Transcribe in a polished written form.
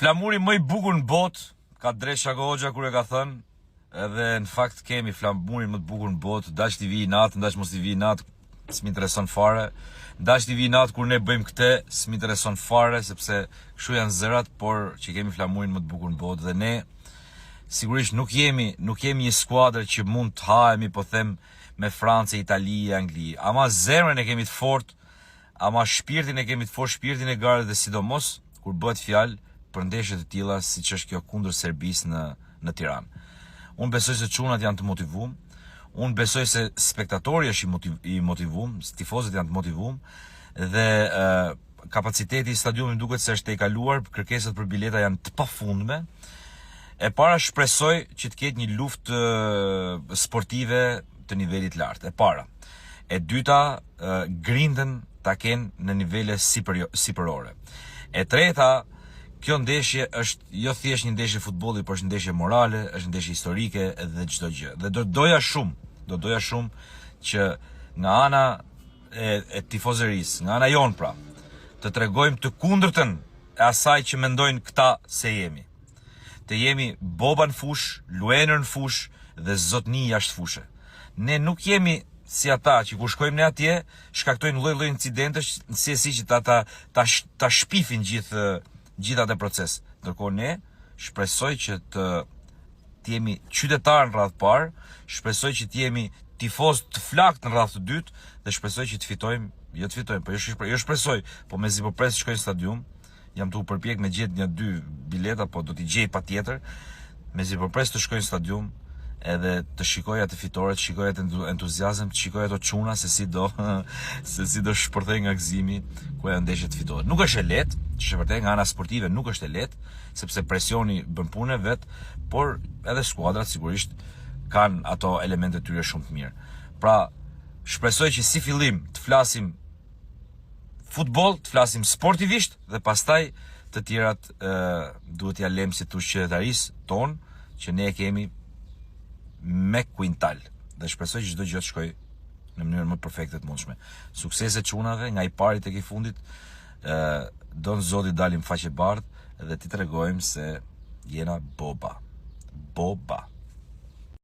Flamuri më i bukur në botë, ka Dresha Hoxha kur e ka thënë, edhe në fakt kemi flamurin më të bukur në botë, dash t'i vi natë, ndash mos t'i vi natë, s'mi intereson fare. Dash t'i vi natë kur ne bëjmë këte, s'mi intereson fare, sepse kështu janë zërat, por që kemi flamurin më të bukur në botë dhe ne sigurisht nuk jemi një skuadër që mund të hajemi, po them, me Francë, Itali, Angli. Ama zemrën e kemi të fortë, ama shpirtin e kemi të fortë, shpirtin e garë dhe sidomos kur bëhet fjalë për ndeshje të tilla siç është kjo kundër Serbisë në Tiranë. Unë besoj se çunat janë të motivuar. Unë besoj se spektatori është i motivuar, tifozët janë të motivuar dhe kapaciteti i stadiumit duket se është e kaluar, kërkesat për bileta janë të pafundme. E para shpresoj që të ketë një luftë sportive të nivelit lartë. E para. E dyta, grindën ta kenë në nivele sipërore. E treta, kjo ndeshje është jo thjesht një ndeshje futbolli, por është ndeshje morale, është ndeshje historike dhe çdo gjë. Dhe do doja shumë që nga ana e tifozërisë, nga ana jon pra, të tregojmë të kundërtën e asaj që mendojnë këta se jemi. Të jemi boba në fush, luenër në fush dhe zotni jashtë fushë. Ne nuk jemi si ata që kur shkojmë ne atje, shkaktojnë lloj-lloj incidentesh, si që ta shpifin gjithat e proces. Ndërkohë ne shpresoj që të jemi qytetarë në radhë parë, shpresoj që të jemi tifoz të flakt në radhë të dytë dhe shpresoj që të fitojmë, jo shpresoj, po mezi po pres të shkoj në stadium. Jam të u përpjek me gjetë 1-2 bileta, po do t'i gjej patjetër. Mezi po pres të shkoj në stadium edhe të shikoj atë fitore, të shikoj atë entuziazëm, të shikoj ato çuna se si do shpërthej nga gëzimi ku ajo ndeshje të fitohet. Nuk është e lehtë, që vërtet nga ana sportive nuk është e lehtë, sepse presioni bën punën e vet, por edhe skuadrat sigurisht kanë ato elemente të tyre shumë të mirë. Pra, shpresoj që si fillim të flasim futboll, të flasim sportivisht dhe pastaj të tjerat duhet ja lëm si tush qytetarisë tonë që ne e kemi me kuintal dhe shpresoj që çdo gjë të shkojë në mënyrën më perfekte të mundshme. Suksese çunave nga i pari tek i fundit. Don Zoti dalim faqe bardh dhe ti tregojmë se jena boba.